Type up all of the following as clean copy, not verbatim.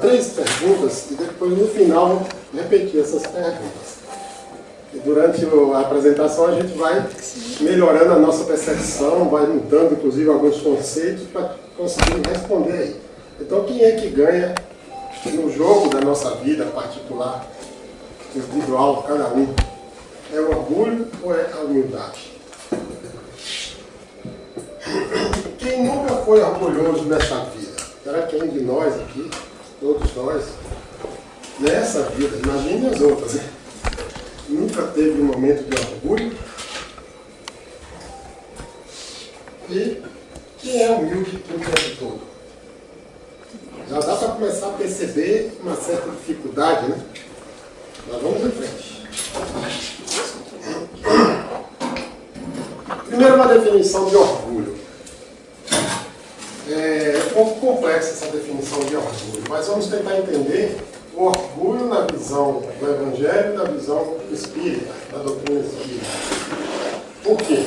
Três perguntas e depois no final repetir essas perguntas. E durante a apresentação a gente vai melhorando a nossa percepção, vai mudando inclusive alguns conceitos para conseguir responder aí. Então quem é que ganha no jogo da nossa vida particular, individual, cada um? É o orgulho ou é a humildade? Quem nunca foi orgulhoso nessa vida? Será quem de nós aqui? Todos nós, nessa vida, imagine as outras, né? Nunca teve um momento de orgulho. E quem é humilde o tempo todo? Já dá para começar a perceber uma certa dificuldade, né? Mas vamos em frente. Primeiro, uma definição de orgulho. É um pouco complexa essa definição de orgulho, mas vamos tentar entender o orgulho na visão do Evangelho e na visão espírita, da doutrina espírita. Por quê?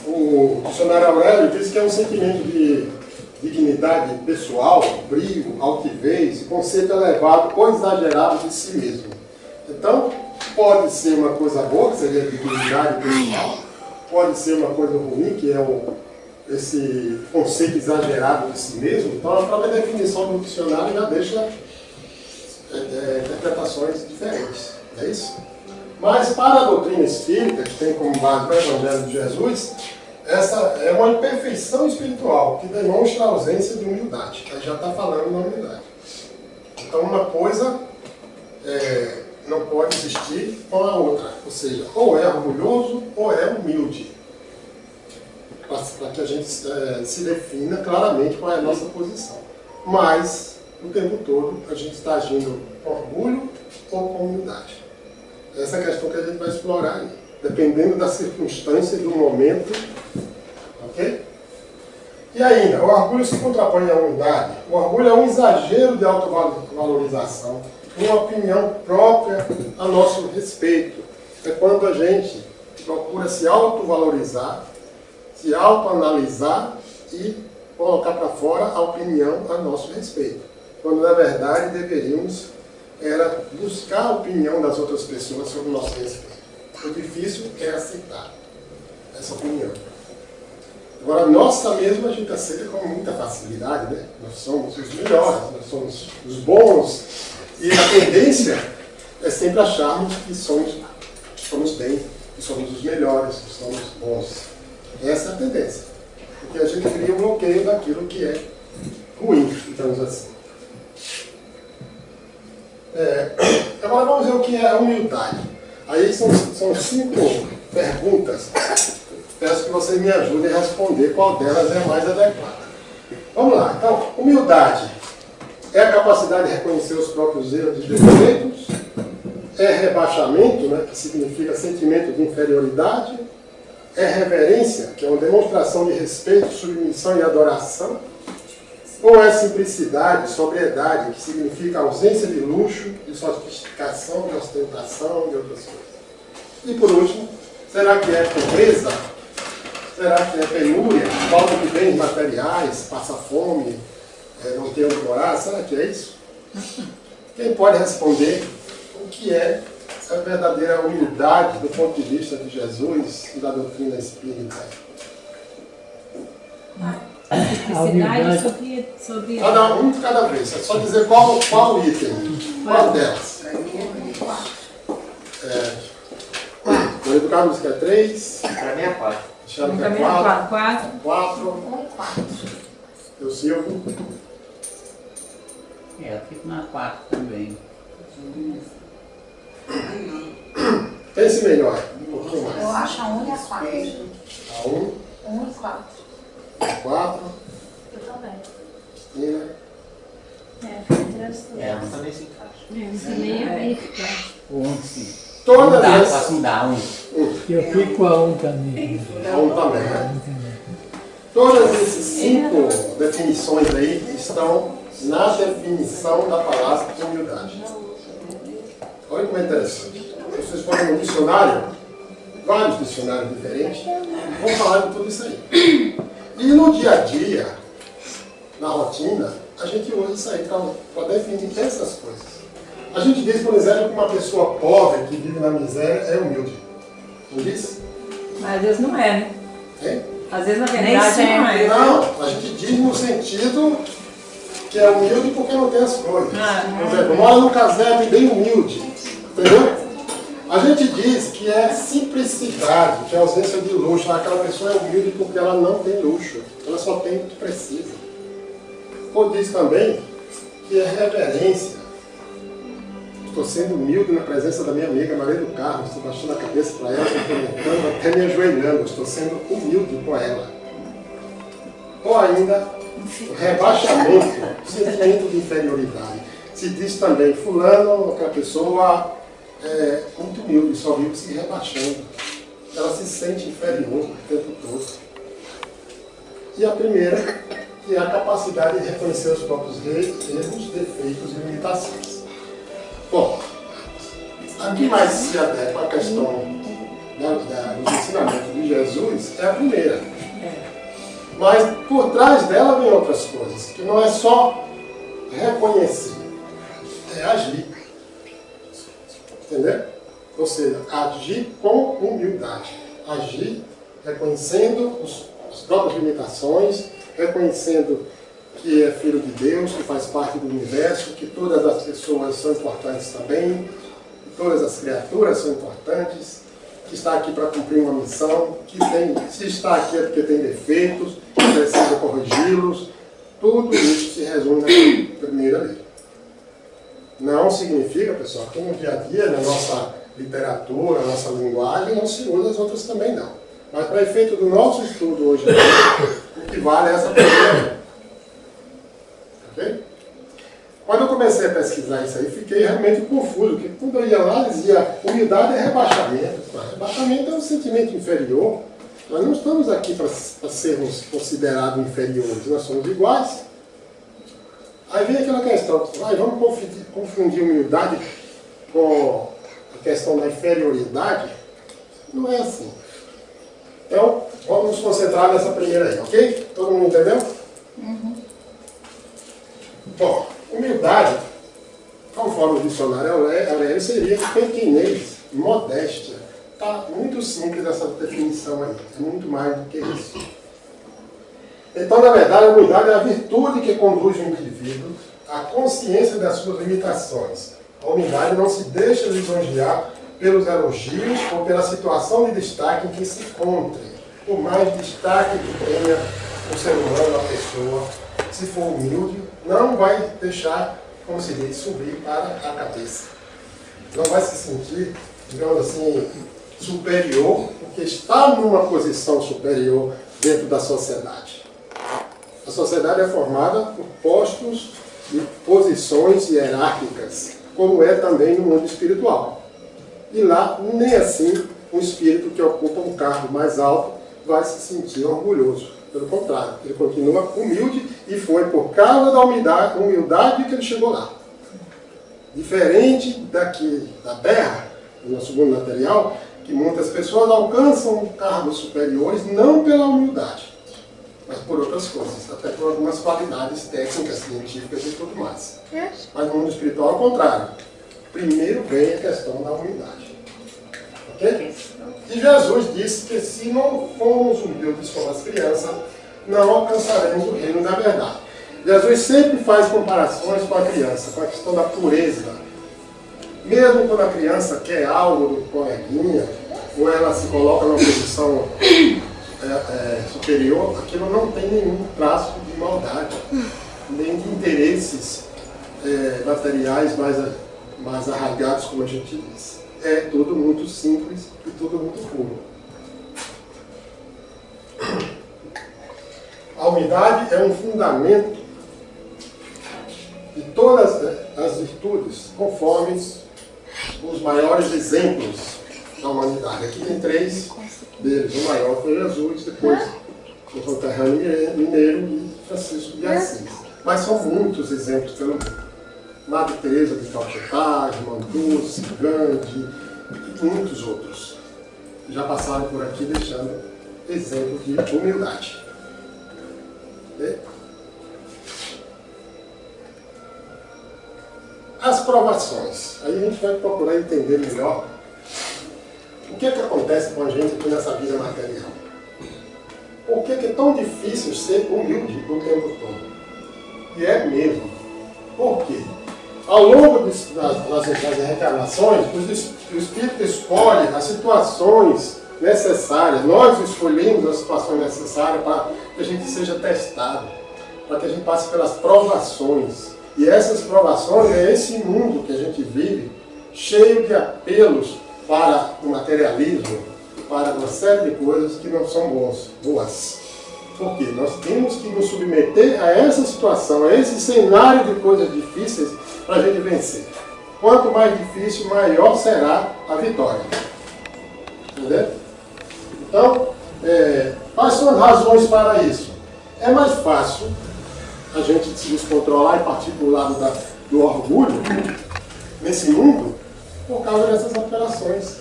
O dicionário Aurélio diz que é um sentimento de dignidade pessoal, brio, altivez, conceito elevado ou exagerado de si mesmo. Então, pode ser uma coisa boa, que seria a dignidade pessoal, pode ser uma coisa ruim, que é esse conceito exagerado de si mesmo. Então, a própria definição do dicionário já deixa interpretações diferentes. É isso? Mas, para a doutrina espírita, que tem como base o Evangelho de Jesus, essa é uma imperfeição espiritual que demonstra a ausência de humildade. Aí já está falando na humildade. Então, uma coisa não pode existir com a outra. Ou seja, ou é orgulhoso ou é humilde. Para que a gente se defina claramente qual é a nossa posição. Mas, o tempo todo, a gente está agindo com orgulho ou com humildade. Essa é a questão que a gente vai explorar aí, dependendo da circunstância e do momento. Ok? E ainda, o orgulho se contrapõe à humildade. O orgulho é um exagero de autovalorização, uma opinião própria a nosso respeito. É quando a gente procura se autovalorizar, se autoanalisar e colocar para fora a opinião a nosso respeito. Quando, na verdade, deveríamos buscar a opinião das outras pessoas sobre o nosso respeito. O difícil é aceitar essa opinião. Agora, nossa mesma a gente aceita com muita facilidade, né? Nós somos os melhores, nós somos os bons. E a tendência é sempre acharmos que somos bem, que somos os melhores, que somos bons. Essa é a tendência. Porque a gente cria um bloqueio daquilo que é ruim, digamos assim. Agora vamos ver o que é a humildade. Aí são 5 perguntas. Peço que vocês me ajudem a responder qual delas é a mais adequada. Vamos lá. Então, humildade é a capacidade de reconhecer os próprios erros e defeitos. É rebaixamento, né, que significa sentimento de inferioridade. É reverência, que é uma demonstração de respeito, submissão e adoração. Ou é simplicidade, sobriedade, que significa ausência de luxo, de sofisticação, de ostentação e outras coisas. E por último, será que é pobreza? Será que é penúria, falta de bens materiais, passa fome, não tem onde morar? Será que é isso? Quem pode responder o que é a verdadeira humildade do ponto de vista de Jesus e da doutrina espírita? Simplicidade sobre... Cada um de cada vez. É só dizer qual item, qual delas. O Educado diz que é 3. Para mim é 4. Deixaram que é 4. 4. Eu Silvio. Eu fico na 4 também. Pense melhor. Um pouquinho mais. Eu acho a 1 e a 4. A 1. 1 e 4. 4. Eu também. Nina. Ela também se encaixa. Isso nem é bem eficaz. 11. Todas Dá, as... posso dar 1. Eu fico a 1 também. A 1 também, né? Todas essas 5 definições aí estão na definição da palavra humildade. Olha como é interessante. Vocês forem no dicionário, vários dicionários diferentes, vão falar de tudo isso aí. E no dia a dia, na rotina, a gente usa isso aí para definir essas coisas. A gente diz, por exemplo, que uma pessoa pobre que vive na miséria é humilde. Não diz? Mas às vezes não é, né? Hein? Às vezes, na verdade, não é. Não, a gente diz no sentido que é humilde porque não tem as coisas. Por exemplo, mora num casebre bem humilde. Entendeu? A gente diz que é simplicidade, que é ausência de luxo. Aquela pessoa é humilde porque ela não tem luxo. Ela só tem o que precisa. Ou diz também que é reverência. Estou sendo humilde na presença da minha amiga Maria do Carmo. Estou baixando a cabeça para ela, cumprimentando, até me ajoelhando. Estou sendo humilde com ela. Ou ainda, o rebaixamento, o sentimento de inferioridade. Se diz também, fulano, aquela pessoa é muito humilde, só vive se rebaixando. Ela se sente inferior o tempo todo. E a primeira, que é a capacidade de reconhecer os próprios erros, defeitos e limitações. Bom, aqui mais se adequa a questão do ensinamento de Jesus, é a primeira. Mas por trás dela vem outras coisas, que não é só reconhecer, é agir. Entendeu? Ou seja, agir com humildade. Agir reconhecendo as próprias limitações, reconhecendo que é filho de Deus, que faz parte do universo, que todas as pessoas são importantes também, que todas as criaturas são importantes, que está aqui para cumprir uma missão, que se está aqui é porque tem defeitos, que precisa corrigi-los. Tudo isso se resume na primeira lei. Não significa, pessoal, que no dia a dia, na nossa literatura, na nossa linguagem, não se usa as outras também não. Mas para efeito do nosso estudo hoje, o que vale é essa primeira lei. Ok? Quando eu comecei a pesquisar isso aí, fiquei realmente confuso, porque quando eu ia lá, dizia humildade é rebaixamento. Rebaixamento é um sentimento inferior. Nós não estamos aqui para sermos considerados inferiores, nós somos iguais. Aí vem aquela questão, vamos confundir humildade com a questão da inferioridade? Não é assim. Então, vamos nos concentrar nessa primeira aí, ok? Todo mundo entendeu? Bom, humildade, conforme o dicionário Aurélio, seria pequenez, modéstia. Está muito simples essa definição aí, é muito mais do que isso. Então, na verdade, a humildade é a virtude que conduz o indivíduo à consciência das suas limitações. A humildade não se deixa lisonjear pelos elogios ou pela situação de destaque em que se encontre. Por mais destaque que tenha o ser humano, a pessoa, se for humilde, não vai deixar, como se diz, subir para a cabeça. Não vai se sentir, digamos assim, superior, porque está numa posição superior dentro da sociedade. A sociedade é formada por postos e posições hierárquicas, como é também no mundo espiritual. E lá, nem assim, um espírito que ocupa um cargo mais alto vai se sentir orgulhoso. Pelo contrário, ele continua humilde e foi por causa da humildade que ele chegou lá. Diferente daqui da Terra, do nosso mundo material, que muitas pessoas alcançam cargos superiores não pela humildade, mas por outras coisas, até por algumas qualidades técnicas, científicas e tudo mais. Mas no mundo espiritual, ao contrário. Primeiro vem a questão da humildade. Ok? E Jesus disse que se não formos humildes como as crianças, não alcançaremos o reino da verdade. Jesus sempre faz comparações com a criança, com a questão da pureza. Mesmo quando a criança quer algo do coleguinha, ou ela se coloca numa posição superior, aquilo não tem nenhum traço de maldade, nem de interesses materiais mais arraigados, como a gente diz. É tudo muito simples e tudo muito puro. A humildade é um fundamento de todas as virtudes, conforme os maiores exemplos da humanidade. Aqui tem 3 deles. O maior foi Jesus, depois o conterrâneo mineiro e Francisco de Assis. Mas são muitos exemplos pelo mundo. Madre Teresa de Calcutá, Manduce, Gandhi e muitos outros que já passaram por aqui deixando exemplo de humildade. provações. Aí a gente vai procurar entender melhor o que é que acontece com a gente aqui nessa vida material. Por que é tão difícil ser humilde o tempo todo? E é mesmo. Por quê? Ao longo das reencarnações, o Espírito escolhe as situações necessárias. Nós escolhemos as situações necessárias para que a gente seja testado, para que a gente passe pelas provações. E essas provações é esse mundo que a gente vive, cheio de apelos para o materialismo, para uma série de coisas que não são boas. Porque nós temos que nos submeter a essa situação, a esse cenário de coisas difíceis para a gente vencer. Quanto mais difícil, maior será a vitória. Entendeu? Então, quais são as razões para isso? É mais fácil a gente se descontrolar e partir para o lado do orgulho nesse mundo por causa dessas operações.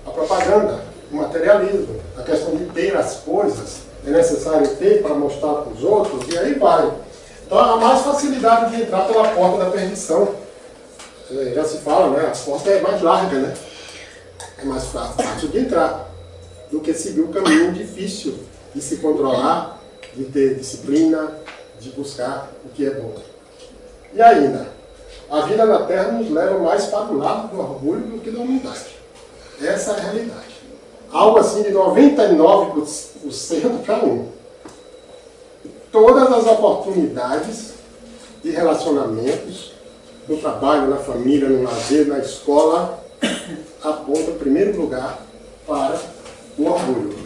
A propaganda, o materialismo, a questão de ter as coisas, é necessário ter para mostrar para os outros, e aí vai. Então há mais facilidade de entrar pela porta da perdição. Já se fala, né? A porta é mais larga, né? É mais fácil de entrar do que seguir o caminho difícil de se controlar, de ter disciplina, de buscar o que é bom. E ainda, a vida na Terra nos leva mais para o lado do orgulho do que da humildade. Essa é a realidade. Algo assim de 99% para 1. Todas as oportunidades de relacionamentos, no trabalho, na família, no lazer, na escola, apontam em primeiro lugar para o orgulho.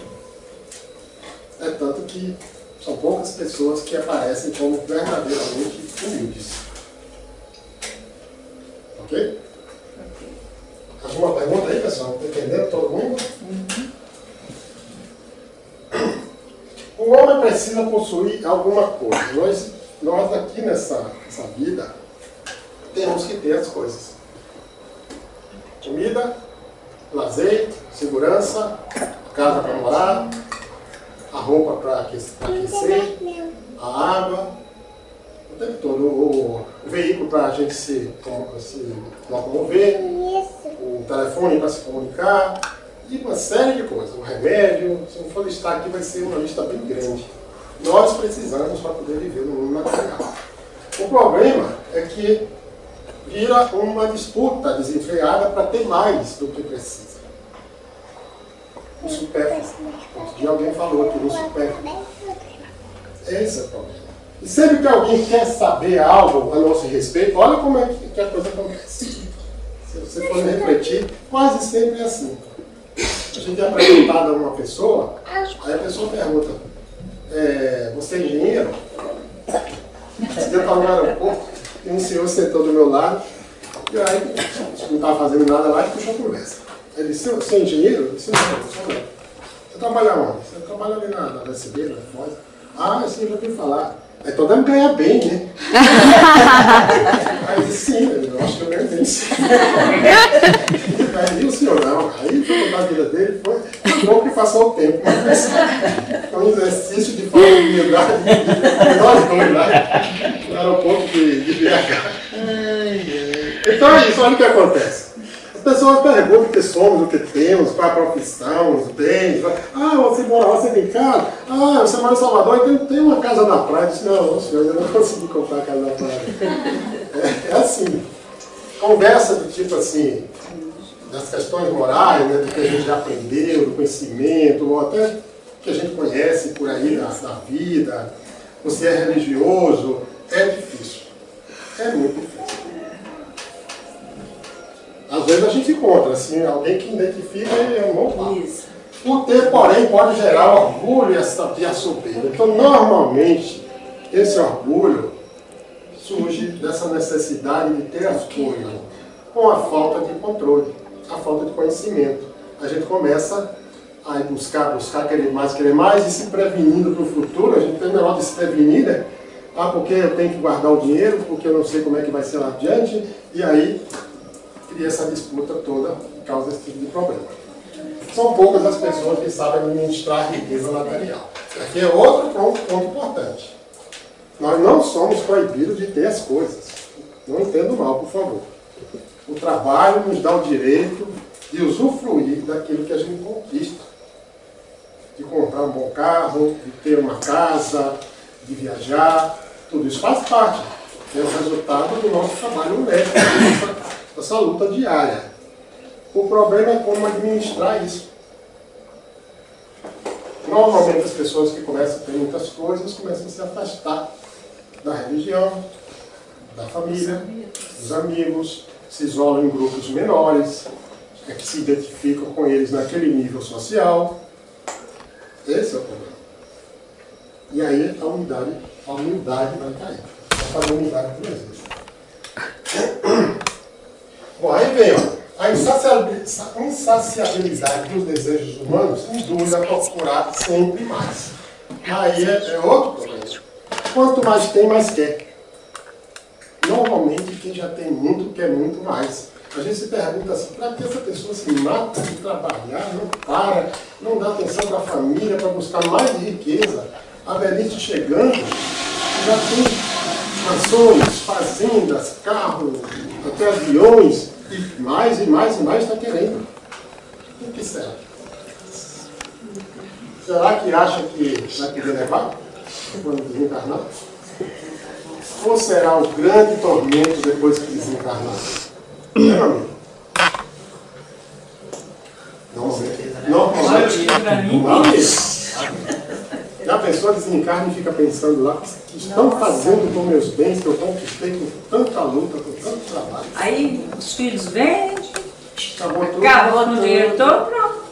É tanto que são poucas pessoas que aparecem como verdadeiramente humildes. Ok? Alguma pergunta aí, pessoal? Está entendendo todo mundo? O homem precisa possuir alguma coisa. Nós aqui nessa vida temos que ter as coisas. Comida, lazer, segurança, casa para morar, a roupa para aquecer, a água, o tempo todo, o veículo para a gente se locomover, o telefone para se comunicar, e uma série de coisas. O remédio, se não for listar aqui, vai ser uma lista bem grande. Nós precisamos para poder viver no mundo material. O problema é que vira uma disputa desenfreada para ter mais do que precisa. O supérfluo. Outro dia alguém falou aqui no supérfluo. Esse é o problema. E sempre que alguém quer saber algo a nosso respeito, olha como é que a coisa acontece. Se você for refletir, quase sempre é assim. A gente é apresentado a uma pessoa, aí a pessoa pergunta, você é engenheiro? Esse dia eu estava no aeroporto, e um senhor sentou do meu lado, e aí não estava fazendo nada lá e puxou a conversa. Ele disse, você é engenheiro? Eu disse, não, sou não. Você trabalha onde? Você trabalha ali na SB, na Foz? Ah, sim, já ouvi falar. Aí todo mundo ganha bem, né? Aí eu disse, sim, eu acho que eu ganho bem, sim. Aí o senhor não. Aí foi contar a vida dele, foi bom que passou o tempo, mas foi um exercício de falta de humildade de nós dois lá, no aeroporto de BH. Então é isso, olha o que acontece. As pessoas perguntam o que somos, o que temos, qual a profissão, os bens. Ah, você mora lá, você tem casa? Ah, você mora em Salvador, então tem uma casa na praia. Eu disse, não, senhor, eu não consegui comprar a casa na praia. É assim. Conversa do tipo assim, das questões morais, né, do que a gente já aprendeu, do conhecimento, ou até que a gente conhece por aí da vida. Você é religioso, é difícil. É muito difícil. Às vezes a gente encontra, assim, alguém que identifica e é um bom papo. O ter, porém, pode gerar orgulho e a soberba. Então, normalmente, esse orgulho surge dessa necessidade de ter as coisas, com a falta de controle, a falta de conhecimento. A gente começa a buscar, querer mais, e se prevenindo para o futuro. A gente tem o negócio de se prevenir, né? Ah, porque eu tenho que guardar o dinheiro, porque eu não sei como é que vai ser lá adiante, e aí cria essa disputa toda por causa desse tipo de problema. São poucas as pessoas que sabem administrar a riqueza material. Aqui é outro ponto importante. Nós não somos proibidos de ter as coisas. Não entendo mal, por favor. O trabalho nos dá o direito de usufruir daquilo que a gente conquista. De comprar um bom carro, de ter uma casa, de viajar, tudo isso faz parte. É o resultado do nosso trabalho honesto, dessa luta diária. O problema é como administrar isso. Normalmente as pessoas que começam a ter muitas coisas começam a se afastar da religião, da família, dos amigos, se isolam em grupos menores, que se identificam com eles naquele nível social. Esse é o problema. E aí a humildade vai cair. Vou fazer humildade por exemplo. Bom, aí vem, ó. A insaciabilidade dos desejos humanos induz a procurar sempre mais. Aí é outro problema. Quanto mais tem, mais quer. Normalmente, quem já tem muito, quer muito mais. A gente se pergunta assim, para que essa pessoa se mata de trabalhar, não para, não dá atenção para a família, para buscar mais riqueza. A velhice chegando, já tem mansões, fazendas, carros, até aviões, e mais está querendo. O que será? Será que acha que vai poder levar quando desencarnar? Ou será o grande tormento depois que desencarnar? Não, amigo? Normalmente. E a pessoa desencarna e fica pensando lá, que estão fazendo com meus bens que eu conquistei com tanta luta, com tanto trabalho. Aí os filhos vendem, Acabou no dinheiro todo, pronto.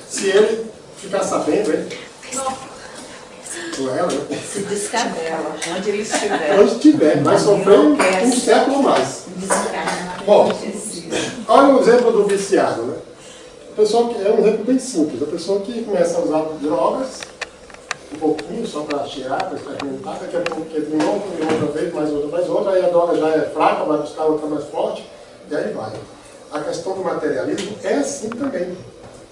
Se ele ficar sabendo, ele... Ou ela, né? Se descabela, onde ele estiver. Onde estiver, vai sofrer um século mais. Bom, olha o exemplo do viciado, né? A pessoa que, é um exemplo bem simples. A pessoa que começa a usar drogas, um pouquinho, só para cheirar, para experimentar, daqui a pouco quer de novo, e outra vez, mais outra, aí a droga já é fraca, vai buscar outra mais forte, e aí vai. A questão do materialismo é assim também.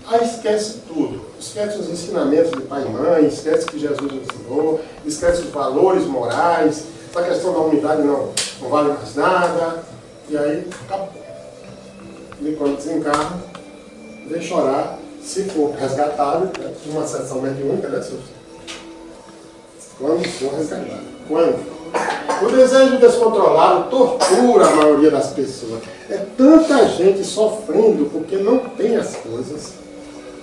Aí esquece tudo. Esquece os ensinamentos de pai e mãe, esquece o que Jesus ensinou, esquece os valores morais, a questão da humildade não vale mais nada, e aí acabou. E quando desencarna, vem chorar, se for resgatável, né, uma sessão mediúnica, né, quando for resgatável. Quando? O desejo descontrolado tortura a maioria das pessoas. É tanta gente sofrendo porque não tem as coisas,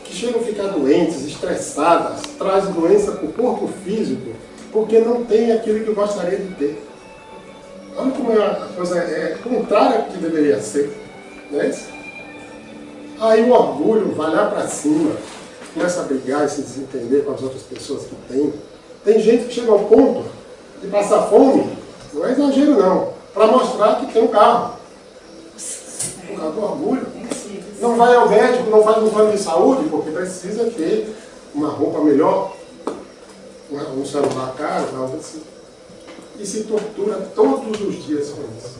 que chegam a ficar doentes, estressadas, trazem doença para o corpo físico, porque não tem aquilo que gostaria de ter. Olha como a coisa é contrária ao que deveria ser. Não é isso? Aí o orgulho vai lá para cima, começa a brigar e se desentender com as outras pessoas que tem. Tem gente que chega ao ponto de passar fome, não é exagero não, para mostrar que tem um carro. Por causa do orgulho. Não vai ao médico, não faz um plano de saúde, porque precisa ter uma roupa melhor, um celular caro, algo assim. E se tortura todos os dias com isso.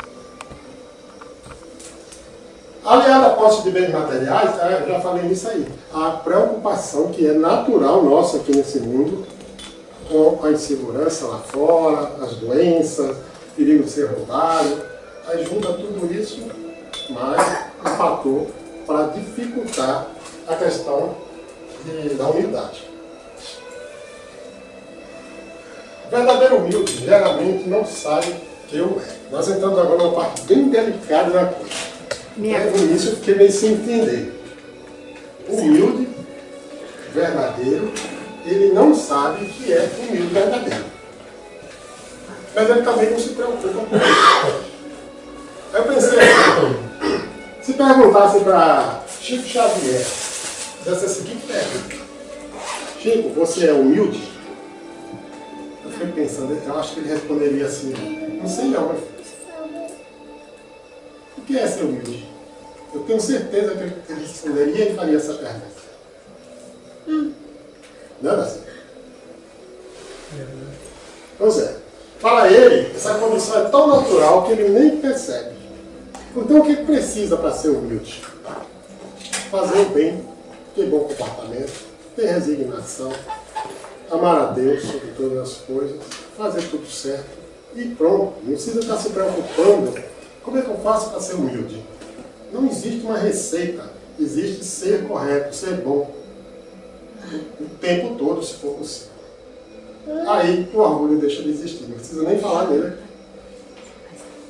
Aliado à posse de bens materiais, eu já falei nisso aí, a preocupação que é natural nossa aqui nesse mundo, com a insegurança lá fora, as doenças, o perigo de ser roubado, aí junta tudo isso, mais um fator para dificultar a questão da humildade. O verdadeiro humilde geralmente não sabe que eu é. Nós entramos agora numa parte bem delicada da coisa. No início eu fiquei meio sem entender. O humilde, verdadeiro, ele não sabe que é humilde verdadeiro. Mas ele também não se preocupa com isso. Eu pensei assim, se perguntasse para Chico Xavier, dessa seguinte pergunta: Chico, você é humilde? Eu fiquei pensando, eu acho que ele responderia assim: não sei não, mas o que é ser humilde? Eu tenho certeza que ele responderia e faria essa pergunta. Não é assim? Pois é. Para ele, essa condição é tão natural que ele nem percebe. Então o que precisa para ser humilde? Fazer o bem, ter bom comportamento, ter resignação, amar a Deus sobre todas as coisas, fazer tudo certo e pronto. Não precisa estar se preocupando Como é que eu faço para ser humilde? Não existe uma receita, existe ser correto, ser bom. O tempo todo, se for possível. Aí o orgulho deixa de existir, não precisa nem falar dele.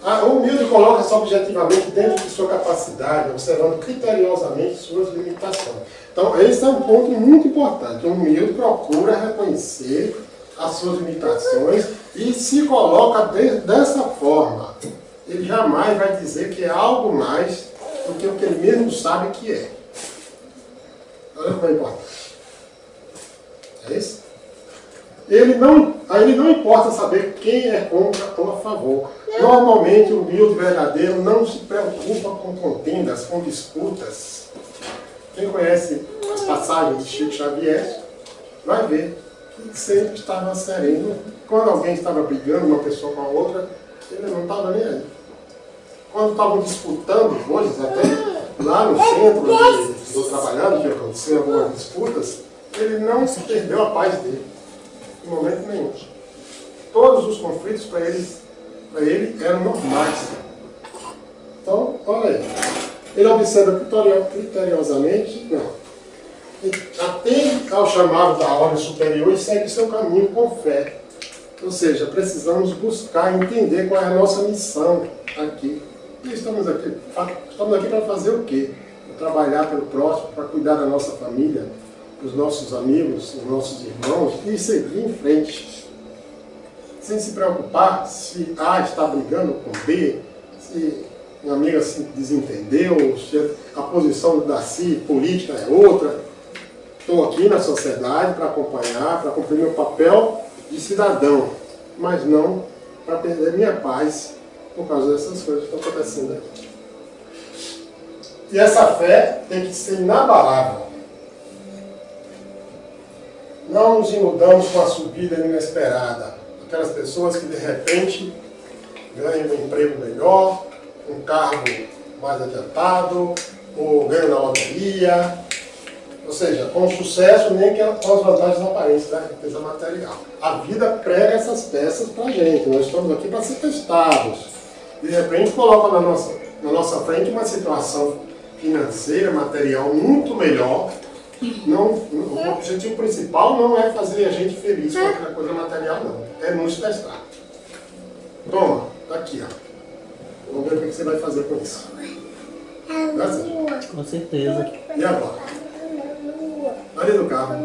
O humilde coloca-se objetivamente dentro de sua capacidade, observando criteriosamente suas limitações. Então, esse é um ponto muito importante. O humilde procura reconhecer as suas limitações e se coloca dessa forma. Ele jamais vai dizer que é algo mais do que o que ele mesmo sabe que é. Olha como é importante. É isso? Ele não importa saber quem é contra ou a favor. Normalmente, o humilde verdadeiro não se preocupa com contendas, com disputas. Quem conhece as passagens de Chico Xavier vai ver que sempre estava sereno. Quando alguém estava brigando, uma pessoa com a outra, ele não estava nem aí. Quando estavam disputando coisas, até lá no centro onde estou trabalhando, que aconteceu algumas disputas, ele não se perdeu a paz dele. Em momento nenhum. Todos os conflitos para ele eram normais. Então, olha aí. Ele observa criteriosamente, não. Ele atende ao chamado da ordem superior e segue seu caminho com fé. Ou seja, precisamos buscar entender qual é a nossa missão aqui. E estamos aqui para fazer o quê? Para trabalhar pelo próximo, para cuidar da nossa família, os nossos amigos, os nossos irmãos, e seguir em frente. Sem se preocupar se A está brigando com B, se uma amiga se desentendeu, se a posição do Darcy política é outra. Estou aqui na sociedade para acompanhar, para cumprir meu papel de cidadão, mas não para perder minha paz por causa dessas coisas que estão acontecendo aqui. E essa fé tem que ser inabalável. Não nos iludamos com a subida inesperada. Aquelas pessoas que de repente ganham um emprego melhor, um carro mais adiantado, ou ganham na loteria. Ou seja, com sucesso, nem com as vantagens aparentes da riqueza material. A vida prega essas peças para a gente. Nós estamos aqui para ser testados. De repente, coloca na nossa frente uma situação financeira, material muito melhor. O objetivo principal não é fazer a gente feliz com aquela coisa material, não. É nos testar. Toma, tá aqui, ó. Vamos ver o que você vai fazer com isso. Com certeza. E agora? Ali do carro.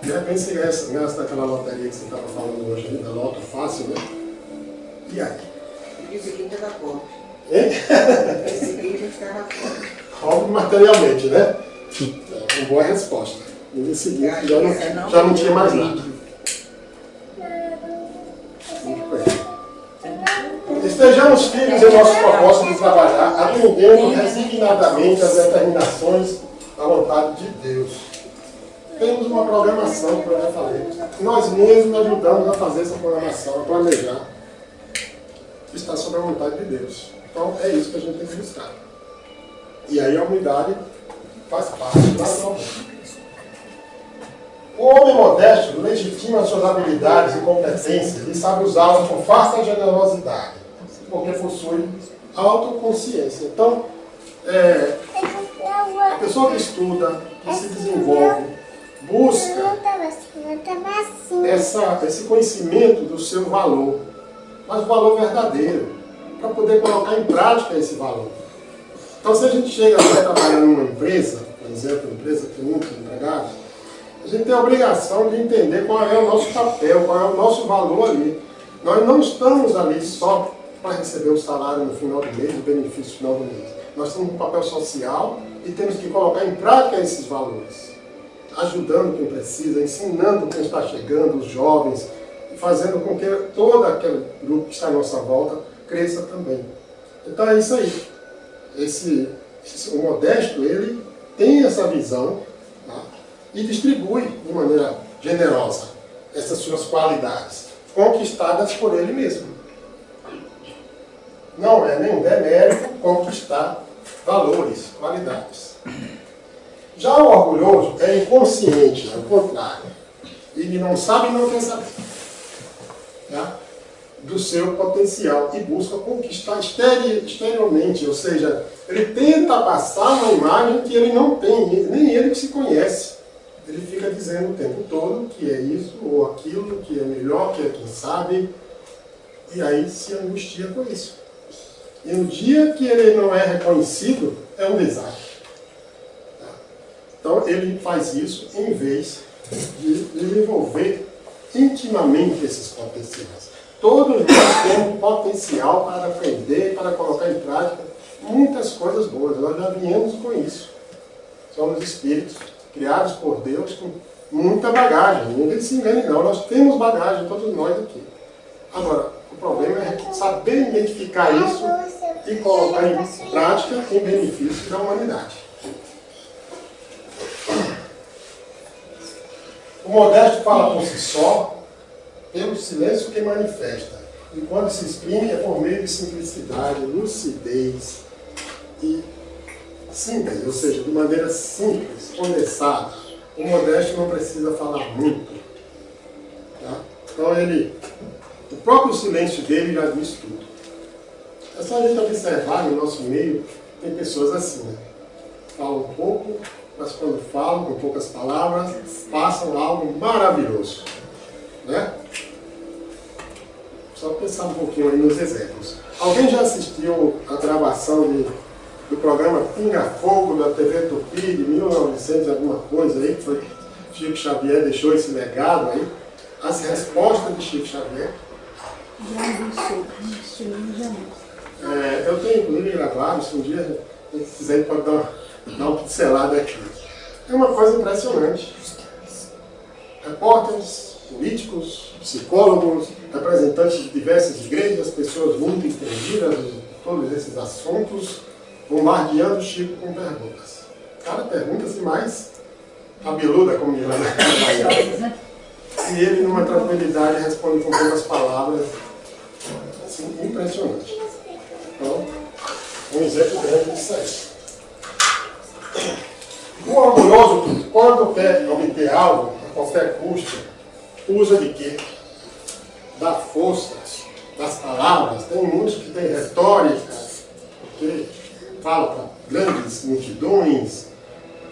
De repente você ganha daquela loteria que você estava falando hoje, da Loto Fácil, né? E aí? Esse aqui já dá conta. Hein? Esse aqui já está na conta. Óbvio materialmente, né? Uma boa resposta. E nesse seguinte já não tinha mais nada. Muito bem. Estejamos firmes em nosso propósito de trabalhar, atendendo resignadamente às determinações da vontade de Deus. Temos uma programação, como eu já falei. Nós mesmos ajudamos a fazer essa programação, a planejar. Está sob a vontade de Deus. Então é isso que a gente tem que buscar. E aí a humildade faz parte naturalmente. O homem modesto legitima suas habilidades e competências e sabe usá-las com vasta generosidade, porque possui autoconsciência. Então, a pessoa que estuda, que se desenvolve, busca esse conhecimento do seu valor, mas o valor verdadeiro, para poder colocar em prática esse valor. Então, se a gente chega a trabalhar numa empresa, por exemplo, uma empresa que tem muitos empregados, a gente tem a obrigação de entender qual é o nosso papel, qual é o nosso valor ali. Nós não estamos ali só para receber o salário no final do mês, o benefício no final do mês. Nós temos um papel social e temos que colocar em prática esses valores. Ajudando quem precisa, ensinando quem está chegando, os jovens, fazendo com que todo aquele grupo que está à nossa volta cresça também. Então é isso aí. O modesto, ele tem essa visão, tá? E distribui de maneira generosa essas suas qualidades, conquistadas por ele mesmo. Não é nenhum demérito conquistar valores, qualidades. Já o orgulhoso é inconsciente, ao contrário. Ele não sabe e não quer saber. Tá? do seu potencial e busca conquistar exteriormente, ou seja, ele tenta passar uma imagem que ele não tem, nem ele que se conhece. Ele fica dizendo o tempo todo que é isso ou aquilo, que é melhor, que é quem sabe, e aí se angustia com isso. E no dia que ele não é reconhecido, é um desastre. Então ele faz isso em vez de desenvolver intimamente esses potenciais. Todos nós temos potencial para aprender, para colocar em prática muitas coisas boas. Nós já viemos com isso. Somos espíritos criados por Deus com muita bagagem. Ninguém se engane não, nós temos bagagem, todos nós aqui. Agora, o problema é saber identificar isso e colocar em prática em benefício da humanidade. O modesto fala por si só, pelo silêncio que manifesta. E quando se exprime é por meio de simplicidade, lucidez e síntese, ou seja, de maneira simples, condensada. O modesto não precisa falar muito. Tá? Então o próprio silêncio dele já diz tudo. É só a gente observar no nosso meio, tem pessoas assim, né? Falam um pouco, mas quando falam, com poucas palavras, passam algo maravilhoso. Né? Só pensar um pouquinho aí nos exemplos. Alguém já assistiu a gravação do programa Pinga Fogo da TV Tupi de 1900 e alguma coisa aí, que foi Chico Xavier deixou esse legado aí? As respostas de Chico Xavier. Eu tenho inclusive gravado, se um dia quiser pode dar uma pincelada aqui. É uma coisa impressionante. Repórteres, políticos, psicólogos, representantes de diversas igrejas, pessoas muito entendidas de todos esses assuntos, bombardeando o Chico com perguntas. Cada pergunta assim mais cabeluda, como diz lá na e ele, numa tranquilidade, responde com poucas palavras. Assim, impressionante. Então, um exemplo grande disso aí. O orgulhoso, quando quer obter algo, a qualquer custo, usa de quê? Da força, das palavras. Tem muitos que têm retórica, que falam para grandes multidões,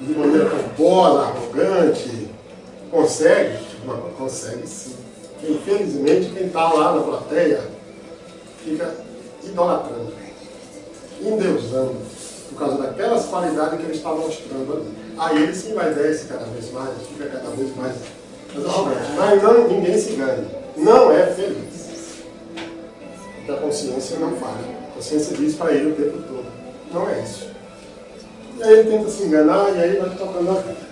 de maneira pomposa, arrogante. Consegue? Consegue sim. Infelizmente, quem está lá na plateia fica idolatrando, endeusando, por causa daquelas qualidades que ele está mostrando ali. Aí ele se envaidece cada vez mais, fica cada vez mais arrogante. Mas não, ninguém se engane. Não é feliz. Porque a consciência não falha. A consciência diz para ele o tempo todo. Não é isso. E aí ele tenta se enganar e aí vai tocando a vida.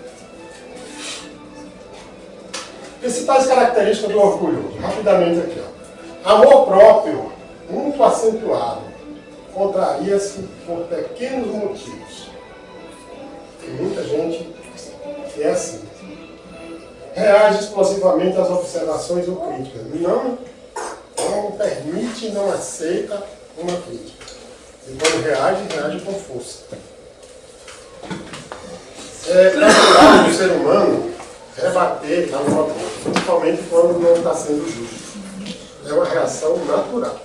Principais características do orgulhoso. Rapidamente aqui. Ó. Amor próprio, muito acentuado. Contraria-se por pequenos motivos. Tem muita gente que é assim. Reage explosivamente às observações ou críticas. Não permite, não aceita uma crítica. E quando reage com força. É natural do ser humano rebater na nota, principalmente quando não está sendo justo. É uma reação natural.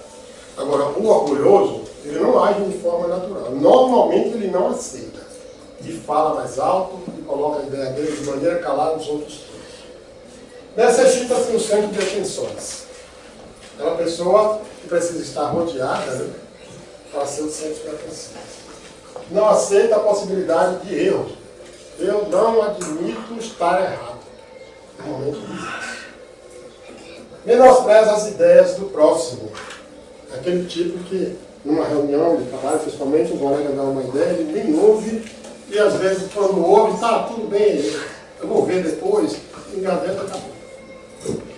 Agora, o orgulhoso, ele não age de forma natural. Normalmente ele não aceita. E fala mais alto e coloca a ideia dele de maneira calada nos outros todos. Necessita-se um centro de atenções. É uma pessoa que precisa estar rodeada, né, para ser o centro de atenção. Não aceita a possibilidade de erro. Eu não admito estar errado. Normalmente diz isso. Menospreza as ideias do próximo. Aquele tipo que, numa reunião de trabalho, principalmente, um colega dá uma ideia, ele nem ouve, e às vezes, quando ouve, tá, tudo bem, eu vou ver depois, engaveta, acabou.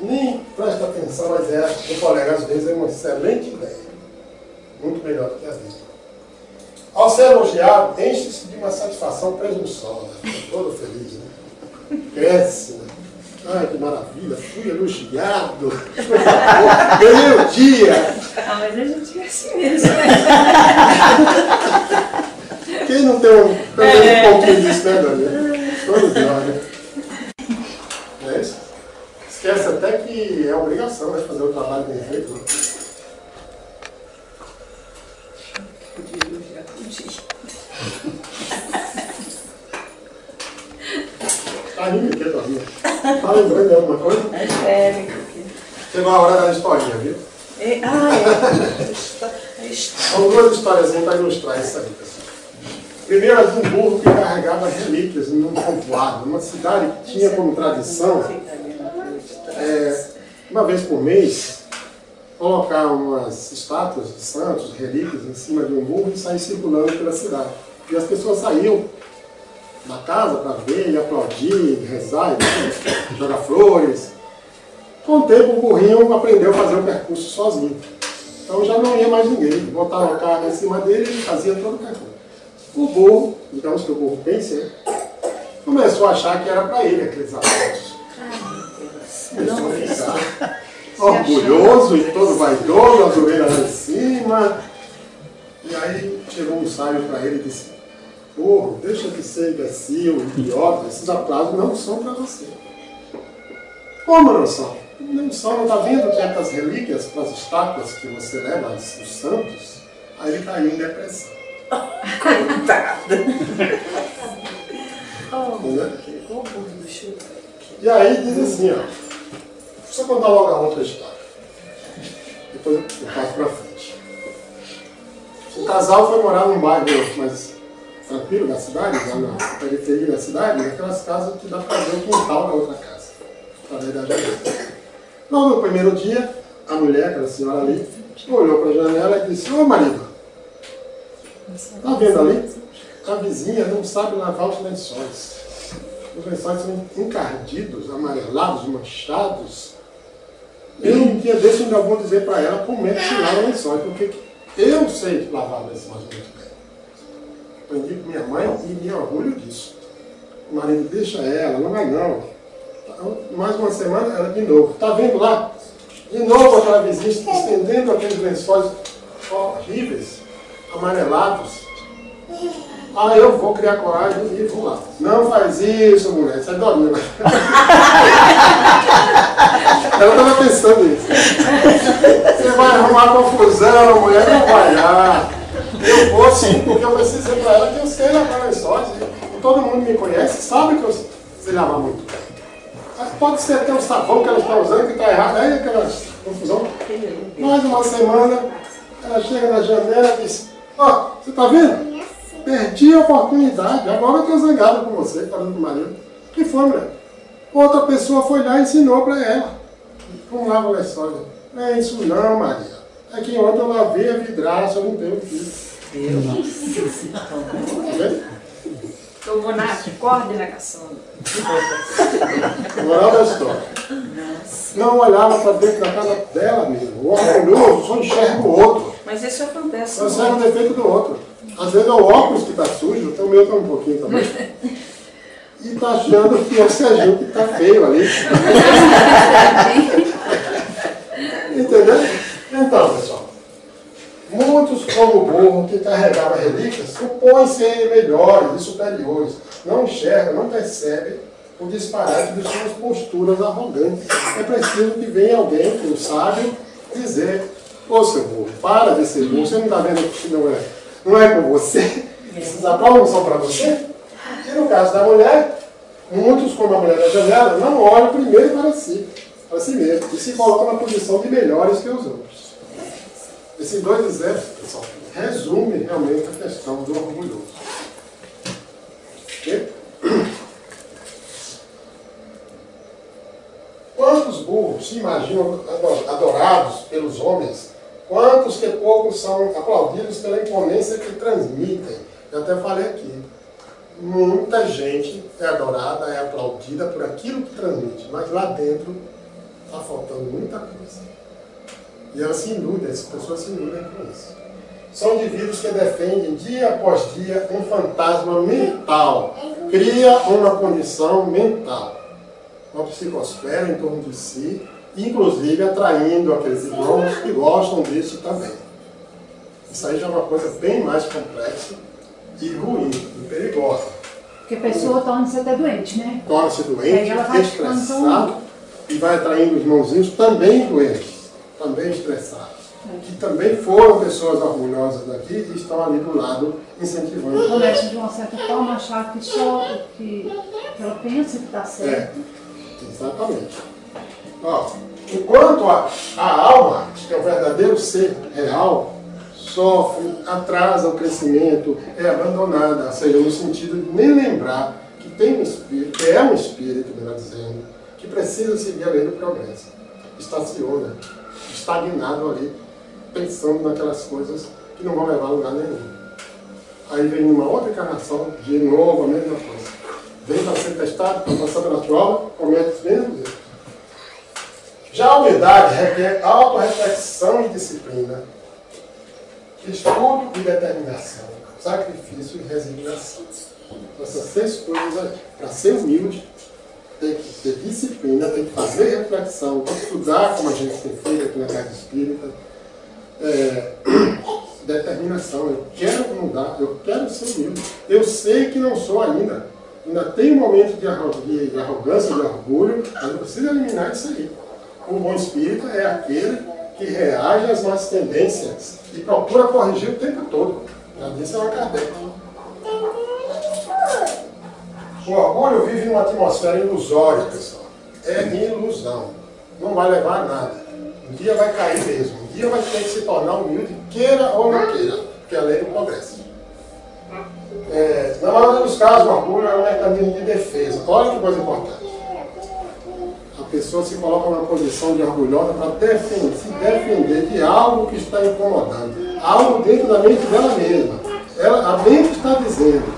Nem presta atenção às ideias do colega, às vezes é uma excelente ideia. Muito melhor do que a dele. Ao ser elogiado, enche-se de uma satisfação presunçosa. Todo feliz, né? Cresce, né? Ai, que maravilha, fui elogiado. Ganhei o dia. Ah, mas a gente é assim mesmo. Quem não tem um pouquinho disso, né, Dani? Todos nós, né? Não é isso? Esquece até que é obrigação, né, fazer o trabalho bem feito. Tá rindo aqui, Torinha. Tá lembrando de alguma coisa? Chegou a hora da historinha, viu? São duas histórias para ilustrar isso aí, pessoal. Primeiro, é de um burro que carregava relíquias num povoado, numa cidade que tinha como tradição, uma vez por mês, colocar umas estátuas de santos, relíquias, em cima de um burro e sair circulando pela cidade. E as pessoas saíam da casa para ver e aplaudir, rezar, jogar flores. Com o tempo, o burrinho aprendeu a fazer o percurso sozinho. Então já não ia mais ninguém. Botava a carga em cima dele e fazia todo o percurso. O burro, digamos que o burro pense, começou a achar que era para ele aqueles aplausos. Começou a ficar orgulhoso e todo vaidoso, as orelhas lá em cima. E aí chegou um sábio para ele e disse: burro, deixa de ser imbecil, idiota, esses aplausos não são para você. Como não são? Não são, não está vendo que é para as relíquias, para as estátuas que você leva, os santos? Aí ele caiu em depressão. Coitado. E aí diz assim, ó. Deixa eu contar logo a outra história. Depois eu passo para frente. O casal foi morar num bairro mais tranquilo da cidade, lá na periferia da cidade, naquelas casas que dá para ver o quintal da outra casa, através da janela. Logo no primeiro dia, a mulher, aquela senhora ali, olhou para a janela e disse: ô marido, está vendo ali? A vizinha não sabe lavar os lençóis. Os lençóis são encardidos, amarelados, manchados. Eu, um dia desse, ainda vou dizer para ela como é que se lava lençóis, porque eu sei lavar lençóis muito bem. Aprendi com minha mãe e me orgulho disso. O marido deixa ela, não vai não. Mais uma semana, ela de novo. Está vendo lá? De novo aquela vizinha estendendo aqueles lençóis horríveis, amarelados. Ah, eu vou criar coragem e vou lá. Não faz isso, mulher. Você é dormindo. Ela estava pensando nisso. Você vai arrumar confusão, mulher. Não vai lá. Eu vou sim, porque eu preciso dizer para ela que eu sei lavar lençóis. Todo mundo me conhece, sabe que eu sei lavar muito bem. Mas pode ser até o sabão que ela está usando que está errado. Aí aquela confusão. Mais uma semana, ela chega na janela e diz: ó, você está vendo? Perdi a oportunidade, agora eu estou zangado com você, falando com o marido. O que foi, mulher? Outra pessoa foi lá e ensinou para ela. Como lava o lençóis? Não é isso não, Maria. É que ontem eu lavei a vidraça, eu limpei o fio. Tá vendo? Tomou na corda e na caçamba. Moral da história. Não olhava para dentro da casa dela mesmo. O orgulhoso só enxerga o outro. Mas isso acontece. Só enxerga o defeito do outro. Às vezes é o óculos que está sujo, então o meu está um pouquinho também. E está achando que é o Serginho que está feio ali. Entendeu? Então, pessoal, muitos, como o burro que carregava relíquias, supõem ser melhores e superiores. Não enxerga, não percebe o disparate de suas posturas arrogantes. É preciso que venha alguém, um sábio, dizer: ô seu burro, para de ser burro, você não está vendo que não é com você? Esses aplausos não são para você? E no caso da mulher, muitos, como a mulher da janela, não olham primeiro para si mesmo, e se colocam na posição de melhores que os outros. Esses dois exemplos, pessoal, resumem realmente a questão do orgulhoso. Okay? Quantos burros se imaginam adorados pelos homens? Quantos que poucos são aplaudidos pela imponência que transmitem? Eu até falei aqui. Muita gente é adorada, é aplaudida por aquilo que transmite, mas lá dentro está faltando muita coisa. E elas se iludem, as pessoas se iludem com isso. São indivíduos que defendem dia após dia um fantasma mental, cria uma condição mental, uma psicosfera em torno de si, inclusive atraindo aqueles irmãos que gostam disso também. Isso aí já é uma coisa bem mais complexa e ruim, e perigosa. Porque a pessoa torna-se até doente, né? Torna-se doente, ela vai estressado, e vai atraindo os irmãozinhos também doentes, também estressados. que também foram pessoas orgulhosas daqui e estão ali do lado incentivando. Começa de uma certa forma a achar que só o que ela pensa que está certo. Exatamente. Ó, enquanto a alma, que é o verdadeiro ser real, sofre, atrasa o crescimento, é abandonada, ou seja, no sentido de nem lembrar que tem um espírito, que é um espírito, melhor dizendo, que precisa seguir a lei do progresso. Estaciona, estagnado ali, pensando naquelas coisas que não vão levar a lugar nenhum. Aí vem uma outra encarnação, de novo a mesma coisa. Vem para ser testado, para passar pela prova, comete os mesmos erros. Já a humildade requer autorreflexão e disciplina, estudo e determinação, sacrifício e resignação. Essas 6 coisas aí. Para ser humilde, tem que ter disciplina, tem que fazer reflexão, tem que estudar como a gente tem feito aqui na Casa Espírita. Determinação, eu quero mudar, eu quero ser humilde. Eu sei que não sou ainda tem um momento de arrogância, de orgulho, mas eu preciso eliminar isso aí. O bom espírito é aquele que reage às más tendências e procura corrigir o tempo todo. Já disse Allan Kardec. O orgulho vive numa atmosfera ilusória, pessoal. É ilusão. Não vai levar a nada. Um dia vai cair mesmo. Um dia vai ter que se tornar humilde, queira ou não queira, porque a lei não progressa. Na maioria dos casos, o orgulho é um mecanismo de defesa. Olha que coisa importante. A pessoa se coloca numa posição de orgulhosa para se defender de algo que está incomodando. Algo dentro da mente dela mesma. A mente está dizendo: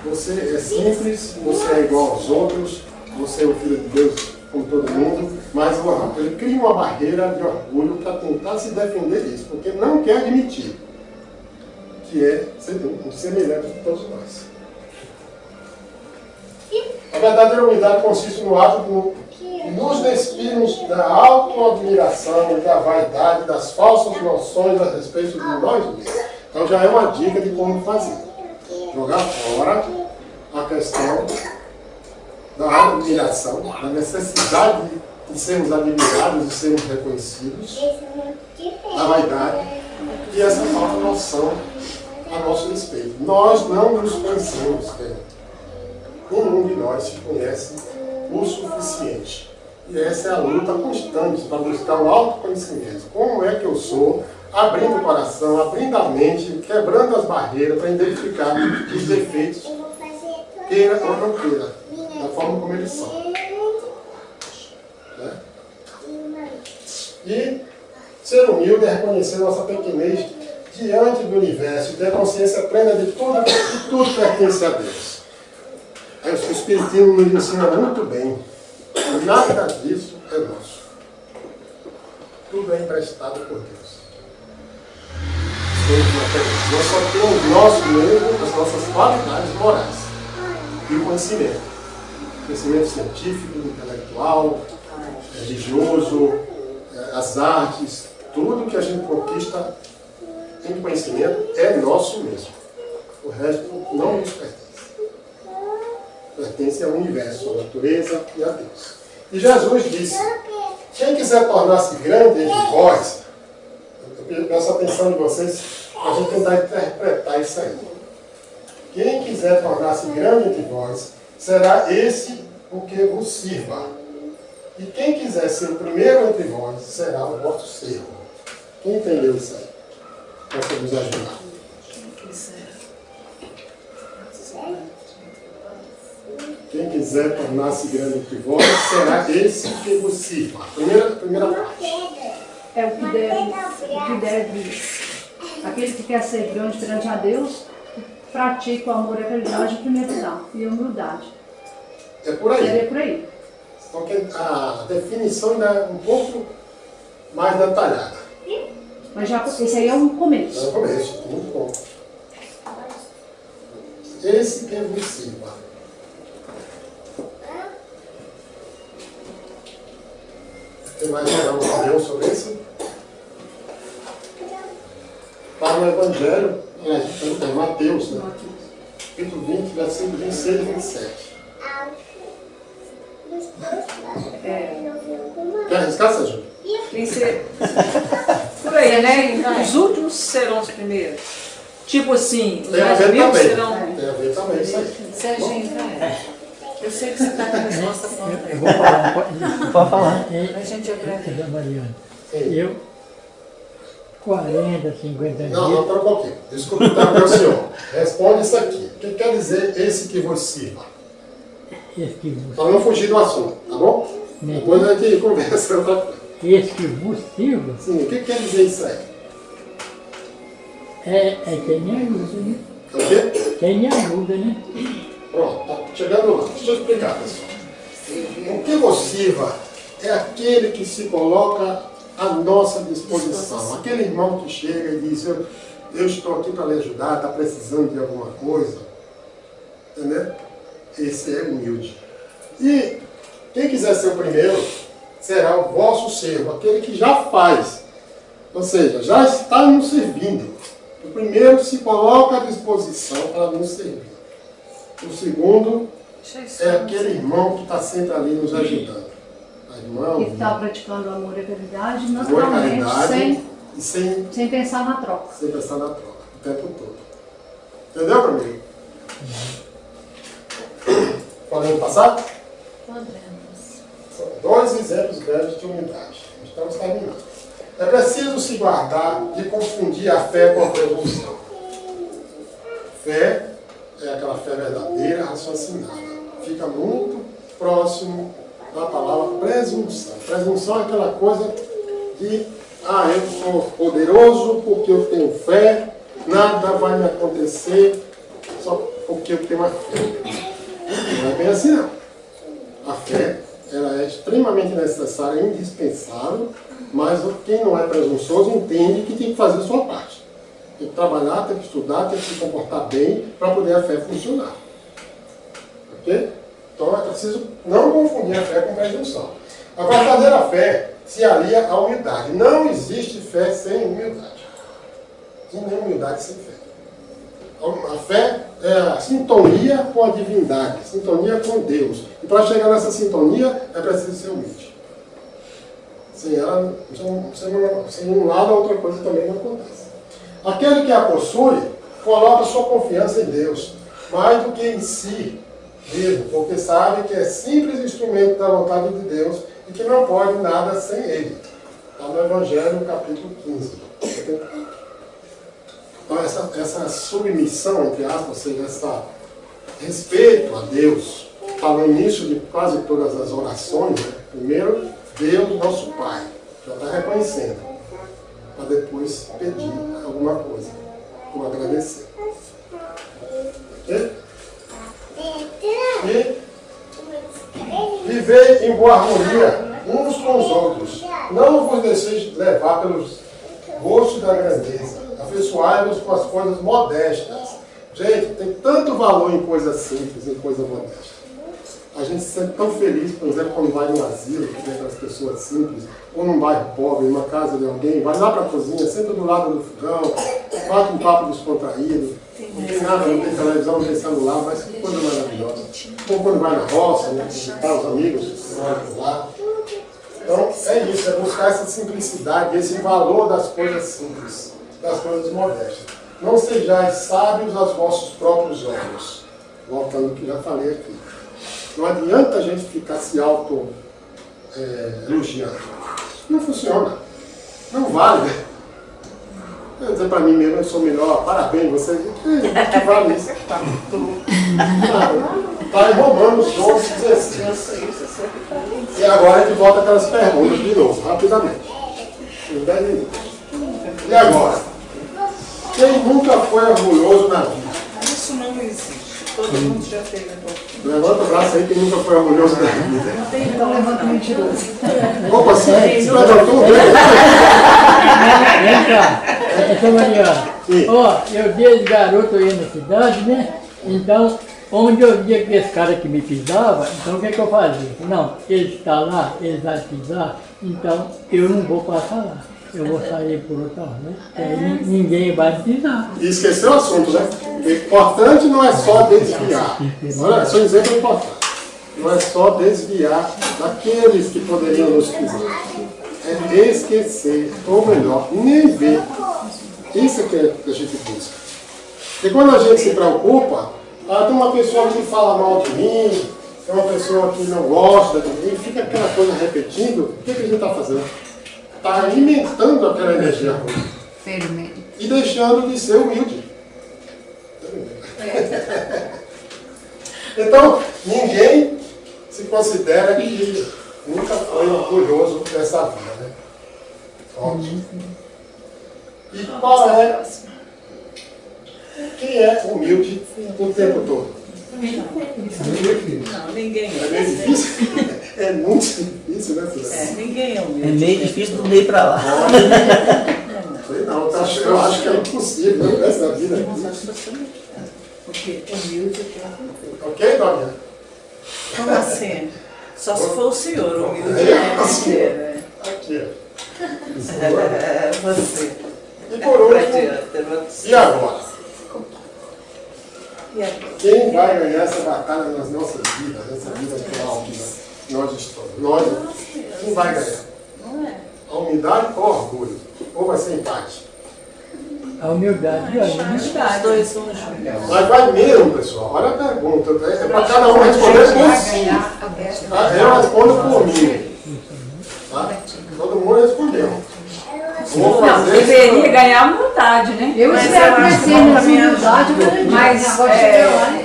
você é simples, você é igual aos outros, você é o filho de Deus como todo mundo, mas ele cria uma barreira de orgulho para tentar se defender disso, porque não quer admitir que é um semelhante de todos nós. A verdadeira humildade consiste no ato de nos despirmos da autoadmiração e da vaidade, das falsas noções a respeito de nós mesmos. Então já é uma dica de como fazer. Jogar fora a questão da autoadmiração, da necessidade de sermos admirados e sermos reconhecidos, da vaidade e essa falta de noção a nosso respeito. Nós não nos conhecemos, nenhum de nós se conhece o suficiente. E essa é a luta constante para buscar o autoconhecimento. Como é que eu sou, abrindo o coração, abrindo a mente, quebrando as barreiras para identificar os defeitos, queira ou não queira, da forma como eles são. E ser humilde é reconhecer nossa pequenez diante do universo, ter consciência plena de tudo pertence a Deus. Aí o Espiritismo nos ensina muito bem. Nada disso é nosso. Tudo é emprestado por Deus. Nós só temos nosso mesmo, as nossas qualidades morais e o conhecimento. Conhecimento científico, intelectual, religioso, as artes, tudo que a gente conquista em conhecimento é nosso mesmo. O resto não nos pertence. Pertence ao universo, à natureza e a Deus. E Jesus disse: quem quiser tornar-se grande entre vós, eu peço a atenção de vocês para a gente tentar interpretar isso aí. Quem quiser tornar-se grande entre vós, será esse o que vos sirva. E quem quiser ser o primeiro entre vós, será o vosso servo. Quem entendeu isso aí? Para nos ajudar. Quem quiser tornar-se grande entre vós, será esse que vos sirva. Primeira parte. É o que deve. Aquele que quer ser grande perante a Deus, pratica o amor e a caridade em primeiro lugar, e a humildade. É por aí. É por aí. Então a definição ainda é um pouco mais detalhada. Mas já, esse aí é um começo. É um começo, muito bom. Esse que vos sirva. Tem mais uma opinião sobre isso? Está no Evangelho, é Mateus, né? Capítulo 20, versículo 26 e 27. Quer arriscar, Sérgio? Por aí. ver, né? Os últimos serão os primeiros. Tipo assim, os Tem a mais ver humildes também. serão. Tem a ver também, isso aí. Serginho, eu sei que você está com a resposta pronta. Eu vou falar, pode falar. A gente aprende. Da Mariana. Sim. Eu, 40, 50 Não, dias. pera um pouquinho. Desculpa, então, meu senhor. Responde isso aqui. O que quer dizer esse que vos sirva? Esse que vos, Para não fugir do assunto, tá bom? Depois a gente conversa outra coisa. esse que vos sirva Sim, o que quer dizer isso aí? é quem me ajuda, né? É o quê? Quem me ajuda, né? Pronto, tá chegando lá. Deixa eu explicar, pessoal. O que vos sirva é aquele que se coloca à nossa disposição. Aquele irmão que chega e diz, eu estou aqui para lhe ajudar, está precisando de alguma coisa. Entendeu? Esse é humilde. E quem quiser ser o primeiro, será o vosso servo, aquele que já faz. Ou seja, já está nos servindo. O primeiro se coloca à disposição para nos servir. O segundo é aquele irmão que está sempre ali nos ajudando. Irmão, Que está praticando o amor e a caridade, amor e naturalmente, caridade e sem sem pensar na troca. pensar na troca, o tempo todo. Entendeu, meu amigo? Podemos passar? Podemos. São dois exemplos grandes de humildade. Estamos terminando. É preciso se guardar de confundir a fé com a presunção. Fé é aquela fé verdadeira, raciocinada. Fica muito próximo da palavra presunção. Presunção é aquela coisa de, eu sou poderoso porque eu tenho fé, nada vai me acontecer só porque eu tenho uma fé. Não é bem assim, não. A fé, ela é extremamente necessária, indispensável, mas quem não é presunçoso entende que tem que fazer a sua parte. Tem que trabalhar, tem que estudar, tem que se comportar bem para poder a fé funcionar. Ok? Então é preciso não confundir a fé com presunção. A verdadeira fé se alia à humildade. Não existe fé sem humildade. E nem humildade sem fé. A fé é a sintonia com a divindade, sintonia com Deus. E para chegar nessa sintonia é preciso ser humilde. Sem ela, sem um lado, a outra coisa também não acontece. Aquele que a possui, coloca sua confiança em Deus, mais do que em si mesmo, porque sabe que é simples instrumento da vontade de Deus e que não pode nada sem Ele. Está no Evangelho, no capítulo 15. Então, essa submissão, entre aspas, ou seja, esse respeito a Deus, está no início de quase todas as orações, né? Primeiro, Deus, nosso Pai, já está reconhecendo, para depois pedir alguma coisa, ou agradecer. Ok? E viver em boa harmonia uns com os outros. Não vos deixeis levar pelos gostos da grandeza. Afeiçoai-vos com as coisas modestas. Gente, tem tanto valor em coisas simples, em coisas modestas. A gente se sente tão feliz, por exemplo, quando vai num asilo, que tem aquelas pessoas simples, ou num bairro pobre, numa casa de alguém, vai lá para a cozinha, senta do lado do fogão, bate um papo descontraído, não tem nada, não tem televisão, não tem celular, mas que coisa maravilhosa. Ou quando vai na roça, né, visitar os amigos que moram por lá. Então, é isso, é buscar essa simplicidade, esse valor das coisas simples, das coisas modestas. Não sejais sábios aos vossos próprios olhos. Voltando ao que já falei aqui. Não adianta a gente ficar se auto-elogiando. Não funciona. Não vale. Eu dizer para mim mesmo, eu sou melhor, parabéns, você. Que vale isso? Está em Romanos 12:16. E agora a gente volta aquelas perguntas de novo, rapidamente. E agora? Quem nunca foi orgulhoso na vida? Isso não existe. Todo mundo já teve um pouco. Levanta o braço aí, quem nunca foi orgulhoso na vida. Então levanta o mentiroso. Opa, sim, levantou o dedo. Vem cá, Mariana. Sim. Ó, eu desde garoto eu ia na cidade, né? Então, onde eu via que esse cara que me pisava, então o que é que eu fazia? Não, ele está lá, ele vai pisar, então eu não vou passar lá. Eu vou sair por outra rua, né? Aí ninguém vai me pisar. E esqueceu o assunto, né? O importante não é só desviar. Olha, esse é um exemplo importante. Não é só desviar daqueles que poderiam nos pisar. É é esquecer, ou melhor, nem ver. Isso é que a gente busca. E quando a gente se preocupa, tem uma pessoa que fala mal de mim, tem uma pessoa que não gosta de mim, fica aquela coisa repetindo, o que a gente está fazendo? Está alimentando aquela energia ruim. Fermento. E deixando de ser humilde. Então, ninguém se considera que nunca foi orgulhoso dessa vida, né? Ótimo. E qual é? Quem é humilde o tempo todo? Não, ninguém É meio difícil? É muito difícil, né, filha? ninguém é humilde. É meio difícil do meio pra lá. Sei não, eu acho que é impossível, né, essa vida. Porque humilde Ok, Dorinha? como assim? Só se for o senhor humilde. Aqui, ó. Você. E por último, e agora? E agora? Quem vai ganhar essa batalha nas nossas vidas, nessa vida atual que nós estamos? Nós, quem vai ganhar? Não é? A humildade ou o orgulho? Ou vai ser empate? A humildade ganha, né? Os dois são juntos. Mas vai mesmo, pessoal. Olha a pergunta. É para cada um responder por si. Tá? Eu respondo por mim. Tá? Todo mundo respondeu. Vou Não, fazer deveria ganhar a humildade, né? Eu Mas espero eu acho crescer que nessa caminhando humildade, mas agora chegar lá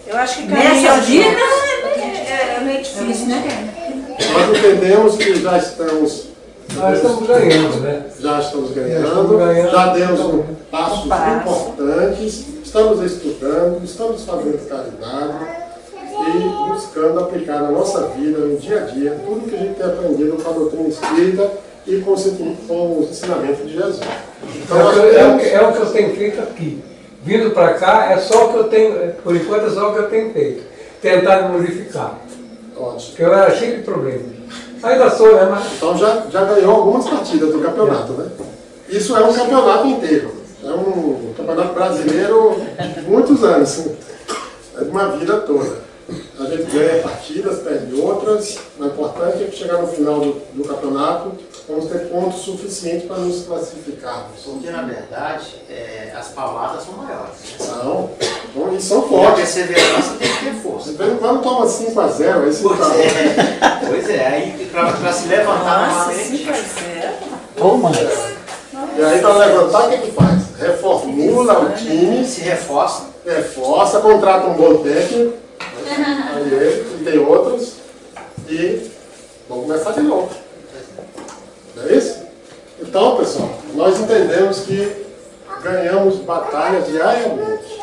Eu acho que nessa vida é meio difícil, né? Nós entendemos que já estamos ganhando, né? Já estamos ganhando, já demos passos importantes, estamos estudando, estamos fazendo caridade e buscando aplicar na nossa vida, no dia a dia, tudo que a gente tem aprendido com a doutrina espírita e com os ensinamentos de Jesus. Então, É o que eu tenho feito aqui. Vindo para cá, é só o que eu tenho, por enquanto é só o que eu tenho feito. Tentar me modificar. ótimo. Porque eu era cheio de problemas. Ainda sou, né? Mas Então já ganhou algumas partidas do campeonato, né? Isso é um campeonato inteiro. É um campeonato brasileiro de muitos anos. É de uma vida toda. A gente ganha partidas, perde outras. O importante é que chegar no final do campeonato, vamos ter pontos suficientes para nos classificarmos. Porque, na verdade, as palavras são maiores. São, e são E a fortes. perseverança tem que ter força. De vez em quando toma 5-0, aí se Pois é, aí para se levantar novamente. Ou mais. E aí para levantar, o que faz? Reformula o time, Se reforça. reforça, contrata um bom técnico, aí ele, e tem outros, e vamos começar de novo. Não é isso? Então, pessoal, nós entendemos que ganhamos batalhas diariamente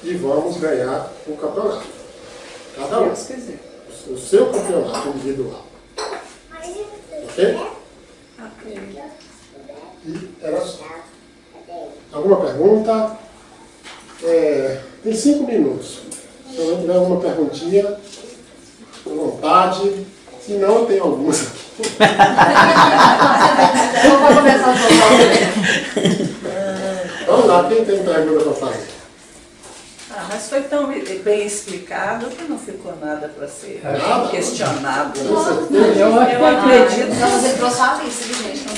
e vamos ganhar o campeonato. Cada um. O seu campeonato individual. Ok? E era só. Alguma pergunta? Tem 5 minutos. Se alguém tiver alguma perguntinha, à vontade. Se não, eu tenho algumas aqui. Então vou começar a falar. Vamos lá, quem tem pergunta para fazer? Mas foi tão bem explicado que não ficou nada para ser Nada? questionado. Com certeza. Eu acho que acredito. Não, você trouxe a lista, viu, gente? Não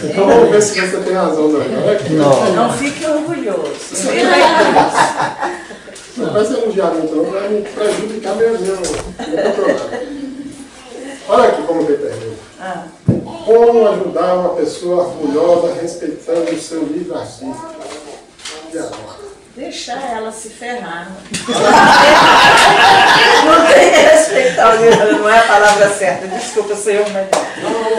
tem Então vamos ver se você tem razão, Daniel. Não fique orgulhoso. Não vai ser elogiado muito, não vai me prejudicar meu campeonato. Olha aqui como tem pergunta. Como ajudar uma pessoa orgulhosa respeitando o seu livre-arbítrio? E agora? Deixar ela se ferrar. Não tem que respeitar o livro, não é a palavra certa. Desculpa, senhor, mas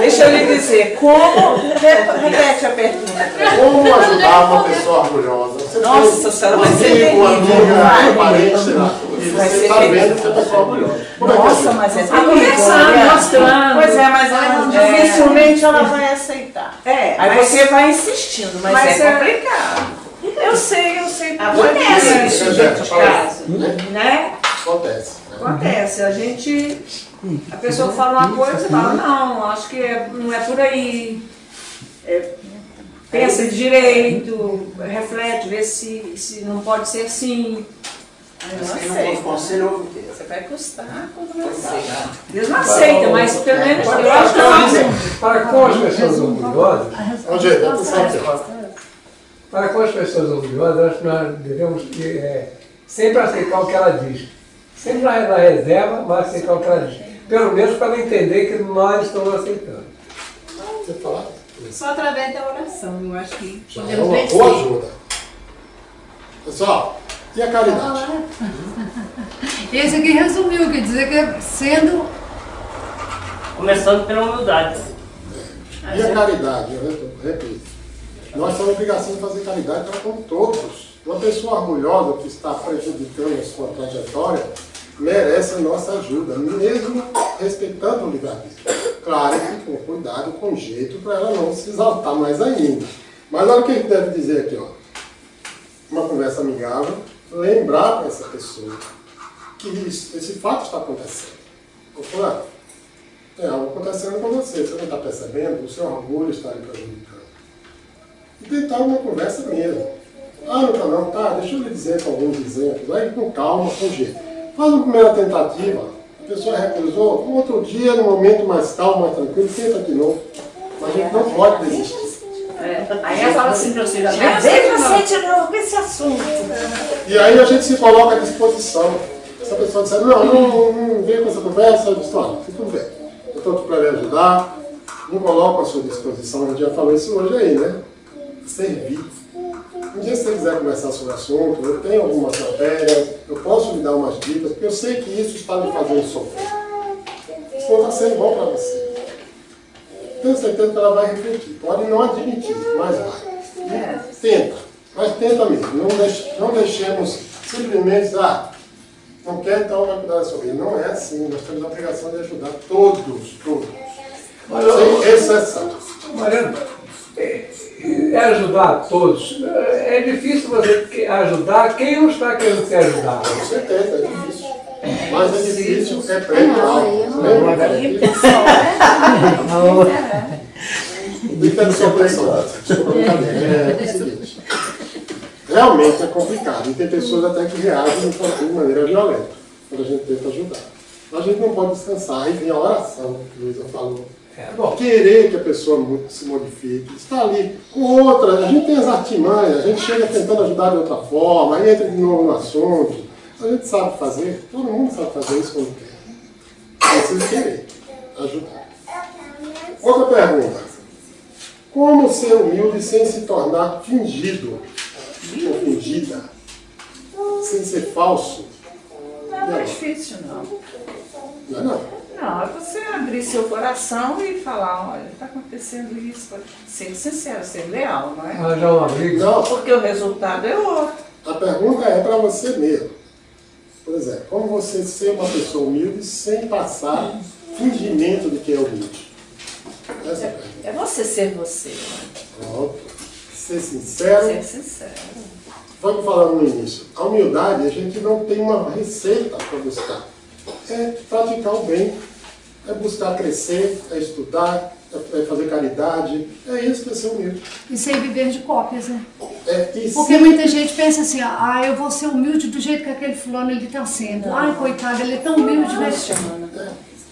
deixa eu lhe dizer. Como? Repete a pergunta. Como ajudar uma pessoa orgulhosa? Você Nossa tem senhora, um vai ser amigo, terrível. amiga, parente, sei lá. E Vai você ser está terrível. vendo que a pessoa é orgulhosa. Como é que Nossa, é? mas é Conversando, mostrando. Pois é, mas dificilmente ela vai aceitar. Aí você vai insistindo, mas é complicado. Eu sei. Acontece isso isso dentro de fala. casa, né? Acontece. Acontece. A pessoa fala uma coisa e fala, não, acho que não é por aí. Pensa direito, reflete, vê se não pode ser assim. Mas quem não ouve conselho, Você vai custar quando você. Deus não aceita, mas pelo menos eu acho que para com as pessoas orgulhosas, para com as pessoas orgulhosas, acho que nós devemos sempre aceitar o que ela diz. Sempre na reserva, mas aceitar o que ela diz. Pelo menos para ela entender que nós estamos aceitando. Você falar? Só através da oração, eu acho que Já é podemos uma vencer. boa ajuda. Pessoal, e a caridade? Esse aqui resumiu, quer dizer que é sendo... Começando pela humildade. E a caridade? Eu repito. Nós temos a obrigação de fazer caridade para com todos. Uma pessoa orgulhosa que está prejudicando a sua trajetória merece a nossa ajuda, mesmo respeitando o livre-arbítrio. Claro que com cuidado, com jeito, para ela não se exaltar mais ainda. Mas olha o que a gente deve dizer aqui, ó. Uma conversa amigável, lembrar para essa pessoa que esse fato está acontecendo. Ô, fulano, tem algo acontecendo com você não está percebendo? O seu orgulho está lhe prejudicando. E tentar uma conversa mesmo. Ah, não tá não, tá, deixa eu lhe dizer com alguns exemplos, vai com calma, com jeito. Faz uma primeira tentativa, a pessoa recusou, no outro dia, no momento mais calmo, mais tranquilo, tenta de novo. Mas a gente não pode desistir. Aí ela fala assim pra você, já Vem você de novo com esse assunto. E aí a gente se coloca à disposição. Se a pessoa disser, não vem com essa conversa, eu disse, olha, se tudo bem, eu estou aqui para lhe ajudar, me coloco à sua disposição, a gente já falou isso hoje aí, né? Servir. Um dia, se você quiser conversar sobre o assunto, eu tenho algumas matérias, eu posso lhe dar umas dicas, porque eu sei que isso está lhe fazendo sofrer. Isso não está sendo bom para você. Tenho certeza que ela vai refletir. Pode não admitir, mas vai. Tenta. Mas tenta mesmo. Não deixemos simplesmente, não quer, então vai cuidar da sua vida. Não é assim. Nós temos a obrigação de ajudar todos. Sem exceção. Mariana, ajudar a todos. É difícil você ajudar quem não está querendo ser ajudado. Com certeza, é difícil. Mas é difícil, é prêmio alto. É o seguinte. Realmente é complicado. E tem pessoas até que reagem de maneira violenta quando a gente tenta ajudar. A gente não pode descansar. Aí vem a oração, que o Luísa falou. Querer que a pessoa se modifique, está ali com outra, a gente tem as artimanhas, a gente chega tentando ajudar de outra forma, aí entra de novo no assunto, a gente sabe fazer, todo mundo sabe fazer isso quando quer. Precisa querer ajudar. Outra pergunta. Como ser humilde sem se tornar fingido ou fingida? Sem ser falso? Não é difícil, não. Não é não. Não, é você abrir seu coração e falar, olha, está acontecendo isso. Ser sincero, ser leal, não é? Arranjar uma briga. Não, Porque o resultado é outro. a pergunta é para você mesmo. Por exemplo, como você ser uma pessoa humilde sem passar fingimento de que é humilde? Essa é a pergunta. É você ser você. Pronto. Ser sincero. Ser sincero. Vamos falar no início. A humildade, a gente não tem uma receita para buscar. É praticar o bem. É buscar crescer, é estudar, é fazer caridade. É isso que é ser humilde. E sem viver de cópias, né? E Porque muita gente pensa assim, eu vou ser humilde do jeito que aquele fulano ele está sendo. Ai, coitado, ele é tão humilde, né?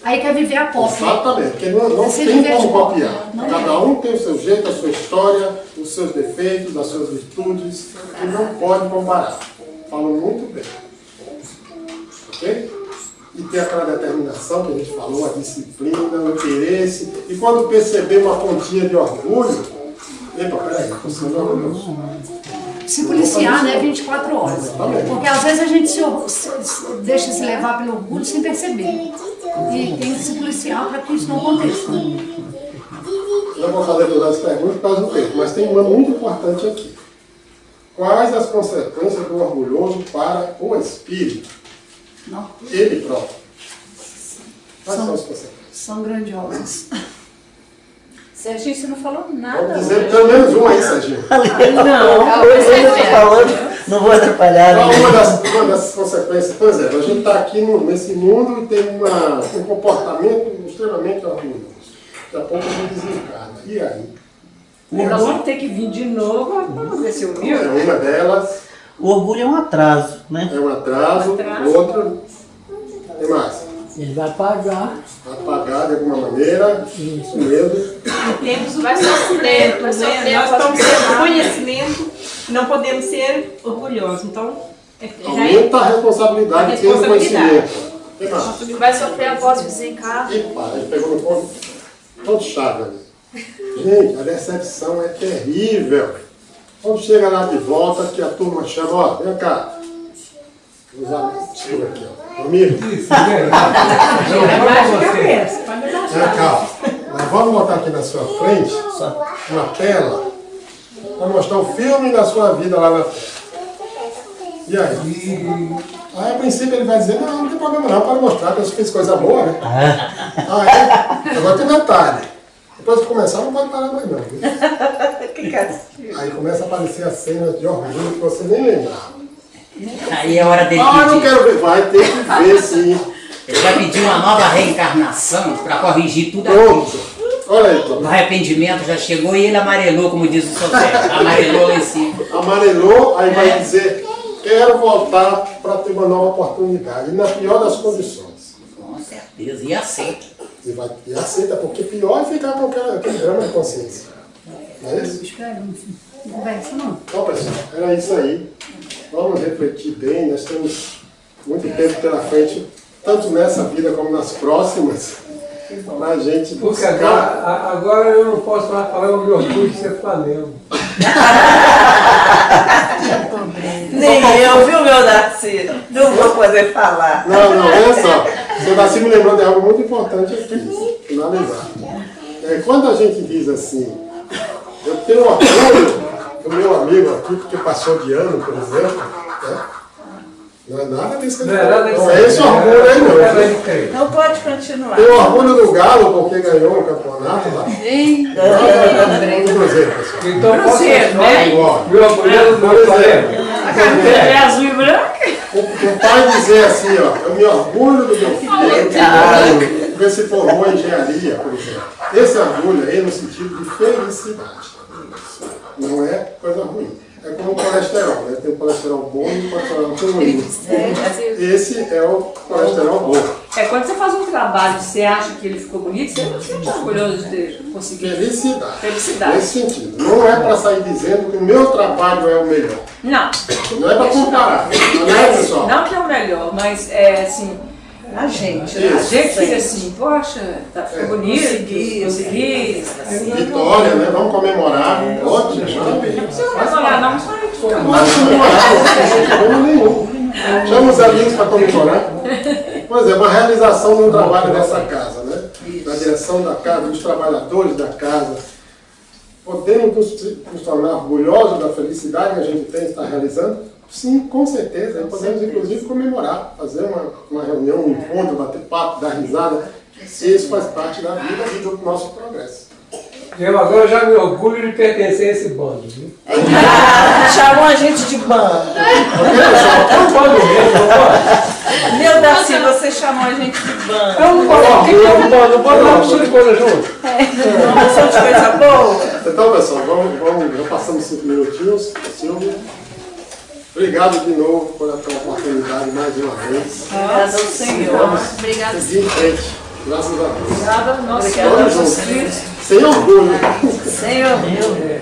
Aí quer viver a cópia. Exatamente, porque não tem como copiar. Cada um tem o seu jeito, a sua história, os seus defeitos, as suas virtudes, e não pode comparar. Falo muito bem. Ok? E ter aquela determinação que a gente falou, a disciplina, o interesse. E quando perceber uma pontinha de orgulho, epa, peraí, você não é orgulhoso. Se policiar, né, 24 horas. Exatamente. Porque às vezes a gente deixa se levar pelo orgulho sem perceber. E tem que se policiar para que isso não aconteça. Eu não vou fazer todas as perguntas por causa do tempo, mas tem uma muito importante aqui. Quais as consequências do orgulhoso para o espírito? Não. Ele próprio. Quais são as consequências? São grandiosas. Serginho, você não falou nada. Vamos dizer pelo menos uma aí, Serginho. Não, Eu estou falando, não vou atrapalhar. Qual uma das consequências? Por exemplo, a gente está aqui nesse mundo e tem um comportamento extremamente orgulhoso. Daqui a pouco a gente desencarna. E aí? nós vamos ter que vir de novo para poder ser humilde. É uma delas. O orgulho é um atraso, né? É um atraso. Atraso. Outra. O que mais? Ele vai pagar. Vai pagar de alguma maneira. Isso mesmo. Temos vai sofrer, nós estamos tendo conhecimento, não podemos ser orgulhosos. Então, Aumenta a responsabilidade que tem no conhecimento. O que mais? vai sofrer após o desencargo. Epa, ele pegou no ponto chave ali. Gente, a decepção é terrível. Quando chega lá de volta, que a turma chama, ó, vem cá. Os amigos, aqui, ó. Amigo. Isso, verdade. Vem cá, ó. Nós vamos botar aqui na sua frente uma tela para mostrar o filme da sua vida lá na frente. E aí? Aí, a princípio, ele vai dizer, não tem problema não, pode mostrar que eu fiz coisa boa, né? Aí, agora tem detalhe. Depois de começar, não pode parar mais não. Viu? Aí começa a aparecer as cenas de orgulho que você nem lembrava. Aí é hora dele Ah, pedir. não quero ver. Vai ter que ver, sim. Ele vai pedir uma nova reencarnação para corrigir tudo aquilo. Olha aí, Tom. O arrependimento já chegou e ele amarelou, como diz o seu Sérgio. Amarelou lá em cima. Amarelou, aí vai dizer, quero voltar para ter uma nova oportunidade. E na pior das condições. Com certeza, e aceita. E aceita, porque pior é ficar com aquele drama de consciência. Não é isso? Não conversa não. Então, pessoal, era isso aí. Vamos refletir bem. Nós temos muito tempo pela frente, tanto nessa vida como nas próximas, para a gente Porque buscar. agora eu não posso mais falar o meu orgulho de ser Flamengo. Nem eu, viu, meu Darcy? Não vou poder falar. Não, olha só. Seu Darcy me lembrou de algo muito importante aqui, finalizar. Quando a gente diz assim, eu tenho orgulho do meu amigo aqui, porque passou de ano, por exemplo, né? Não é nada disso que ele falou. Não é esse orgulho aí, não. Não pode continuar. Tem orgulho do Galo porque ganhou o campeonato lá. Do Cruzeiro, pessoal. Então posso Cruzeiro, né? Agora, meu orgulho do Flamengo. A camisa é azul e branca. o pai dizer assim, ó, eu me orgulho do meu filho, porque se formou em engenharia, por exemplo. Esse orgulho aí é no sentido de felicidade. Não é coisa ruim. É como o colesterol, né? Tem o colesterol bom e o colesterol ruim. Esse é o colesterol bom. É quando você faz um trabalho e você acha que ele ficou bonito, você não se sente orgulhoso de ter conseguido. Felicidade. Nesse sentido. Não é para sair dizendo que o meu trabalho é o melhor. Não. Não é para comparar. Não é, pessoal? Não que é o melhor, mas é assim. A gente. A gente fica assim, poxa, ficou bonito, consegui. Vitória, né? Vamos comemorar. Ótimo. Não precisa comemorar, não, só a gente fica Não pode comemorar, não tem problema nenhum. Chama os amigos para comemorar. Por exemplo, a realização do trabalho dessa casa, né? Da direção da casa, dos trabalhadores da casa. Podemos nos tornar orgulhosos da felicidade que a gente tem de estar realizando? Sim, com certeza. Podemos, inclusive, comemorar, fazer uma reunião, um encontro, bater papo, dar risada. Isso faz parte da vida e do nosso progresso. Eu agora já me orgulho de pertencer a esse bando, viu? Chamam a gente de bando. É um bando mesmo, não pode? Meu Darcy, você chamou a gente de bando. Eu não posso, o que é um bando? O bando é uma opção de coisa junto. Uma opção de coisa boa. Então, pessoal, vamos já passamos 5 minutinhos. Silvio, obrigado de novo por essa oportunidade mais uma vez. Obrigada ao Senhor. Obrigada. Seguir em frente. Graças a Deus. Obrigada ao nosso Vamos juntos. Sem orgulho. Sem orgulho.